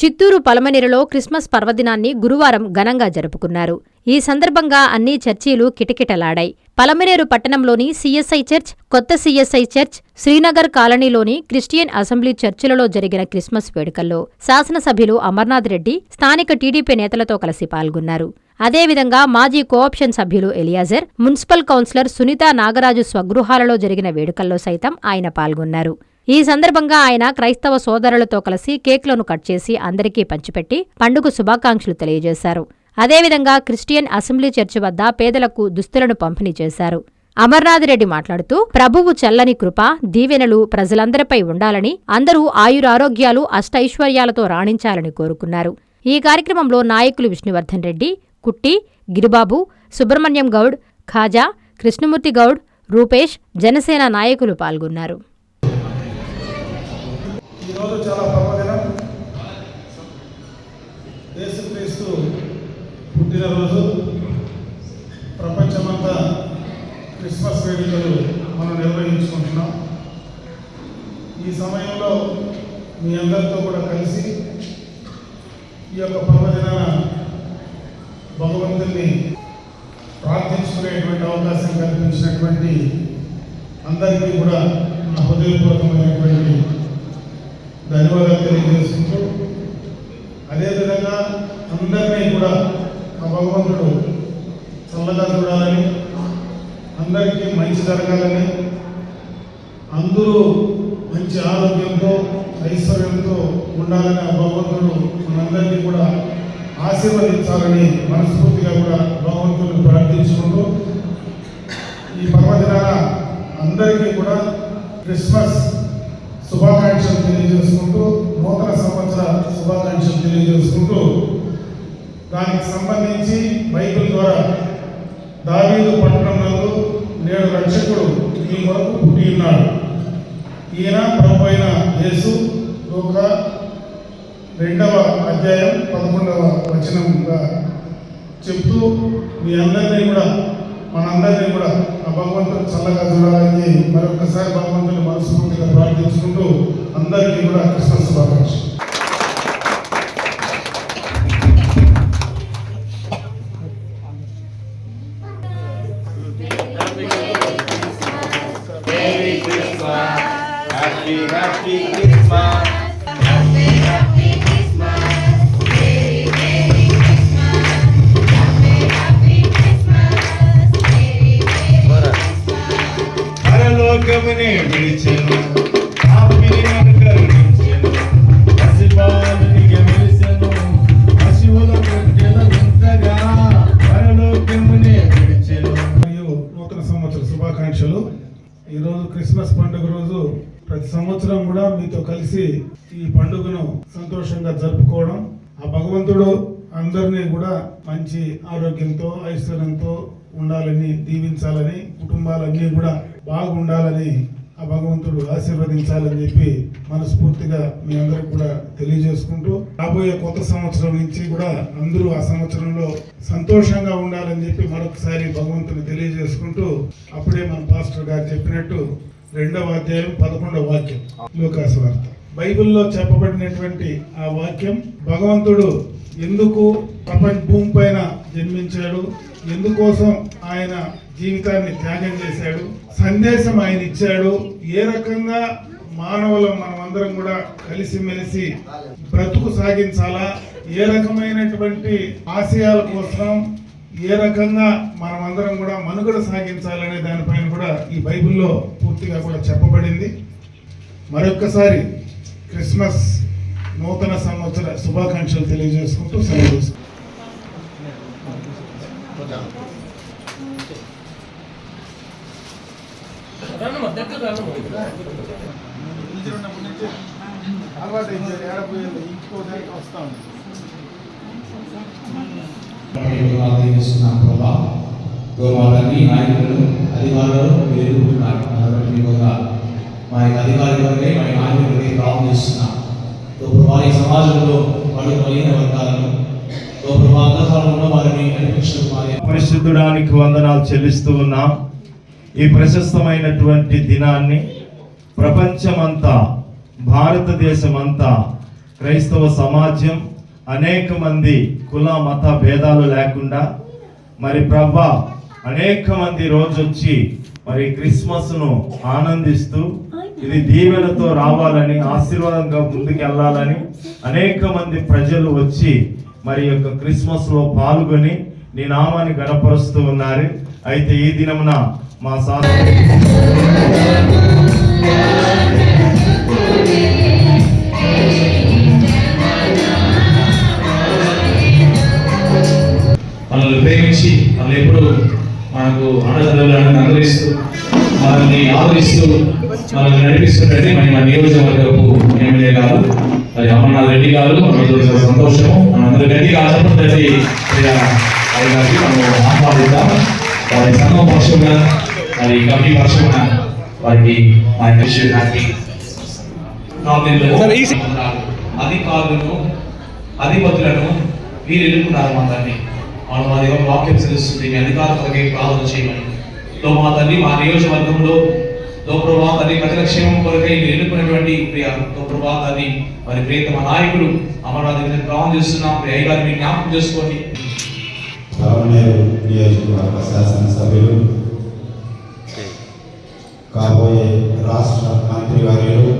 Chittoor పలమనేరులో Christmas పర్వదినాన్ని గురువారం ఘనంగా జరుపుకున్నారు. ఈ సందర్భంగా అన్ని చర్చీలు కిటకిటలాడాయి. పలమనేరు పట్టణంలోని సిఎస్ఐ చర్చ్, కొత్త సిఎస్ఐ చర్చ్, శ్రీనగర్ కాలనీలోని క్రిస్టియన్ అసెంబ్లీ చర్చిలలో జరిగిన క్రిస్మస్ వేడుకల్లో శాసనసభ్యులు అమర్నాథ్ రెడ్డి స్థానిక టీడీపీ నేతలతో కలిసి పాల్గొన్నారు. అదేవిధంగా మాజీ కోఆప్షన్ సభ్యులు Eliezer, municipal councillor Sunitha Nagaraju స్వగృహాలలో జరిగిన వేడుకల్లో సైతం ఆయన పాల్గొన్నారు. ఈ సందర్భంగా ఆయన క్రైస్తవ సోదరులతో కలిసి కేక్లను కట్ చేసి అందరికీ పంచిపెట్టి పండుగ శుభాకాంక్షలు తెలియజేశారు. అదేవిధంగా క్రిస్టియన్ అసెంబ్లీ చర్చి వద్ద పేదలకు దుస్తులను పంపిణీ చేశారు. అమర్నాథ్ రెడ్డి మాట్లాడుతూ ప్రభువు చల్లని కృప, దీవెనలు ప్రజలందరిపై ఉండాలని, అందరూ ఆయురారోగ్యాలు, అష్టైశ్వర్యాలతో రాణించాలని కోరుకున్నారు. ఈ కార్యక్రమంలో నాయకులు విష్ణువర్ధన్ రెడ్డి, కుట్టి, గిరిబాబు, సుబ్రహ్మణ్యం గౌడ్, ఖాజా, కృష్ణమూర్తి గౌడ్, రూపేష్, జనసేన నాయకులు పాల్గొన్నారు. ఈరోజు చాలా పర్వదినం. యేసుక్రీస్తు పుట్టినరోజు. ప్రపంచమంతా క్రిస్మస్ వేడుకలు మనం నిర్వహించుకుంటున్నాం. ఈ సమయంలో మీ అందరితో కూడా కలిసి ఈ యొక్క పర్వదినాన భగవంతుని ప్రార్థించుకునేటువంటి అవకాశం కల్పించినటువంటి అందరికీ కూడా నా హృదయపూర్వకమైనటువంటి ధన్యవాదాలు తెలియజేసుకుంటూ, అదేవిధంగా అందరినీ కూడా ఆ భగవంతుడు చల్లగా చూడాలని, అందరికీ మంచి జరగాలని, అందరూ మంచి ఆరోగ్యంతో ఐశ్వర్యంతో ఉండాలని ఆ భగవంతుడు మనందరినీ కూడా ఆశీర్వదించాలని మనస్ఫూర్తిగా కూడా భగవంతుడిని ప్రార్థించుకుంటూ, ఈ పర్వదినాన అందరికీ కూడా క్రిస్మస్ శుభాకాంక్షలు తెలియజేసుకుంటూ, నూతన సంవత్సర శుభాకాంక్షలు తెలియజేసుకుంటూ, దానికి సంబంధించి బైబిల్ ద్వారా దావీదు పట్టణంలో నేడు రక్షకుడు ఈ వరకు పుట్టి ఉన్నాడు. ఈయన ప్రభు అయిన యేసు లూకా 2వ అధ్యాయం 11వ వచనంగా చెప్తూ మీ అందరినీ కూడా మనందరినీ కూడా ఆ భగవంతుడు చల్లగా చూడాలని మరొకసారి భగవంతుని మనస్ఫూర్తిగా ప్రార్థించుకుంటూ అందరికీ కూడా క్రిస్మస్ శుభాకాంక్షలు. పరలోకమునే విడిచెను, పాపిని కరుణించెను, పసిబాలునిగా మెరిసెను, పశువుల గొర్రెల వింతగా పరలోకమునే విడిచెను. మరియు నూతన సంవత్సర శుభాకాంక్షలు. ఈరోజు క్రిస్మస్ పండుగ రోజు ప్రతి సంవత్సరం కూడా మీతో కలిసి ఈ పండుగను సంతోషంగా జరుపుకోవడం, ఆ భగవంతుడు అందరినీ కూడా మంచి ఆరోగ్యంతో ఐశ్వర్యంతో ఉండాలని, దీవించాలని, కుటుంబాలన్నీ కూడా బాగుండాలని ఆ భగవంతుడు ఆశీర్వదించాలని చెప్పి మనస్ఫూర్తిగా మీ అందరికి కూడా తెలియజేసుకుంటూ, రాబోయే కొత్త సంవత్సరం నుంచి కూడా అందరూ ఆ సంవత్సరంలో సంతోషంగా ఉండాలని చెప్పి మరొకసారి భగవంతుని తెలియజేసుకుంటూ, అప్పుడే మన పాస్టర్ గారు చెప్పినట్టు 2వ అధ్యాయం 11వ వాక్యం లూకా సువార్త బైబిల్లో చెప్పబడినటువంటి ఆ వాక్యం భగవంతుడు ఎందుకు భూమి పైన జన్మించాడు, ఎందుకోసం ఆయన జీవితాన్ని త్యాగం చేశాడు, సందేశం ఆయన ఇచ్చాడు, ఏ రకంగా మానవులం మనమందరం కూడా కలిసిమెలిసి బ్రతుకు సాగించాలా, ఏ రకమైనటువంటి ఆశయాల కోసం ఏ రకంగా మనమందరం కూడా మనుగడ సాగించాలనే దానిపైన కూడా ఈ బైబిల్లో పూర్తిగా కూడా చెప్పబడింది. మరొక్కసారి క్రిస్మస్ నూతన సంవత్సర శుభాకాంక్షలు తెలియజేసుకుంటూ సెలవు. నాయకులు అధికారులు ఎదుర్కొంటున్నారు. మా అధికారి వరకే మా నాయకుడిని ప్రారంభిస్తున్నాం. వారి సమాజంలో వారి బలహీన వర్గాలను వారిని పరిశుద్ధుడానికి వందనాలు చెల్లిస్తూ ఉన్నాం. ఈ ప్రశస్తమైనటువంటి దినాన్ని ప్రపంచమంతా, భారతదేశమంతా క్రైస్తవ సమాజం అనేక మంది కుల మత భేదాలు లేకుండా మరి ప్రభా అనేక మంది రోజు వచ్చి మరి క్రిస్మస్ను ఆనందిస్తూ ఇది దీవెనతో రావాలని, ఆశీర్వాదంగా ముందుకు వెళ్ళాలని అనేక మంది ప్రజలు వచ్చి మరి యొక్క క్రిస్మస్ లో పాల్గొని నీ నామాన్ని గణపరుస్తూ ఉన్నారు. అయితే ఈ దినమున మా మనల్ని ప్రేమించి మనల్ని ఎప్పుడు మనకు ఆనందాలను అనుగ్రహిస్తూ మనల్ని ఆదరిస్తూ మనల్ని నడిపిస్తున్నట్టు మన నియోజకవర్గపు ఎమ్మెల్యే గారు మరి అమర్నాథ్ రెడ్డి గారు మనకు సంతోషము. మనందరూ గట్టిగా ఆశపడి గారికి మనం ఆహ్వానిద్దాం. వారి సంఘం పక్షంగా మరి కమిటీ పక్షంగా వారికి మా హ్యాపీ అధికారులను అధిపతులను మీరు ఎన్నుకున్నారు మా తండ్రి. మనం మా దగ్గర వాక్యం తెలుస్తుంది, మీ అధికారులకి ప్రార్థన చేయమని. మా తల్లి మా నియోజకవర్గంలో ప్రభా తల్లి ప్రజల క్షేమం కొరకై మీరు ఎన్నుకున్నటువంటి ప్రియ ప్రభా తల్లి మరి ప్రియతమ నాయకుడు అమర్నాథ్ ప్రార్థన చేస్తున్నాం. ప్రియ గారిని మీరు జ్ఞాపకం చేసుకోండి. నియోజకవర్గ శాసనసభ్యులు, కాబోయే రాష్ట్ర మంత్రివర్యులు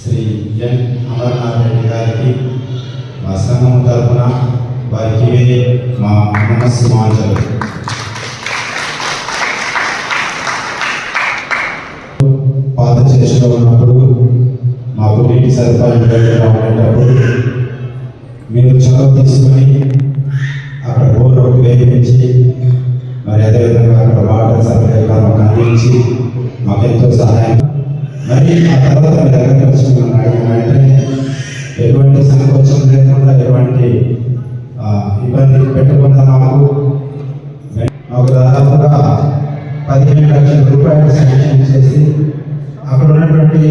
శ్రీ ఎన్ అమర్నాథ్ రెడ్డి గారికి మా సంఘం తరఫున వారికి మా నమస్సుమాంజలు. పాత చేతిలో ఉన్నప్పుడు మాకు నీటి సదుపాయం ఉండేటప్పుడు మీరు చొరవ తీసుకొని అక్కడ బోర్ ఒకటి వేయించి మరి అదేవిధంగా అక్కడ వాటర్ సప్లై మాకు అందించి మాకెంతో సహాయం. మరి ఆ తర్వాత మీ దగ్గర వెంటనే ఎటువంటి సంకోచం లేకుండా ఎటువంటి ఇబ్బంది పెట్టకుండా మాకు దాదాపుగా 15 లక్షల రూపాయలు శాంక్షన్ చేసి అక్కడ ఉన్నటువంటి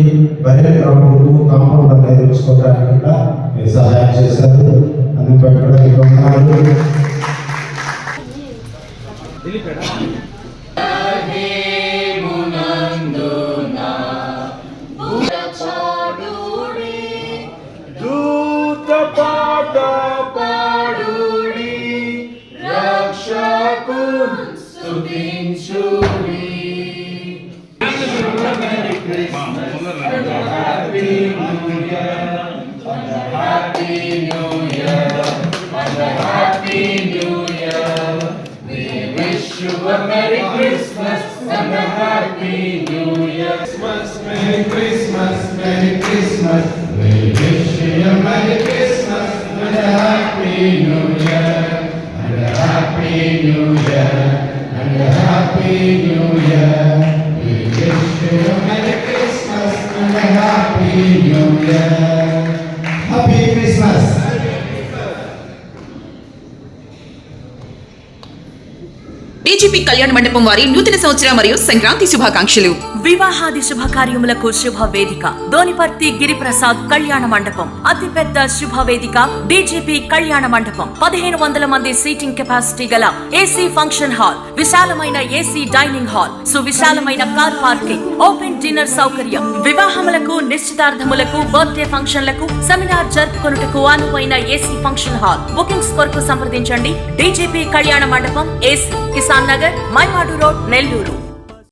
బయట గ్రౌండ్కు కాంపౌండర్ నిర్మించుకోవడానికి కూడా మీరు సహాయం చేశారు. అందుకు పెట్టడానికి ఉన్నారు. Merry Christmas and a Happy New Year. Christmas, Merry Christmas, Merry Christmas. We wish you a Merry Christmas and a Happy New Year. And a Happy New Year. And a Happy New Year. We wish you a Merry Christmas and a Happy New Year. Happy Christmas. DGP కళ్యాణ మండపం వారి నూతన సంవత్సర మరియు సంక్రాంతి శుభాకాంక్షలు. వివాహాది శుభకార్యములకు శుభవేదిక దోనిపర్తి గిరిప్రసాద్ కళ్యాణ మండపం. అతిపెద్ద శుభవేదిక డీజీపీ కళ్యాణ మండపం. 1500 మంది సీటింగ్ కెపాసిటీ గల ఏసీ ఫంక్షన్ హాల్, విశాలమైన ఏసీ డైనింగ్ హాల్, సువిశాలమైన కార్ పార్కింగ్, ఓపెన్ డిన్నర్ సౌకర్యం. వివాహములకు, నిశ్చితార్థములకు, బర్త్డే ఫంక్షన్లకు, సెమినార్ జరుపుకొనుటకు అనువైన ఏసీ ఫంక్షన్ హాల్. బుకింగ్స్ కొరకు సంప్రదించండి. డీజీపీ కళ్యాణ మండపం, ఏసీ, కిసాన్ నగర్, మైపాడు రోడ్, నెల్లూరు.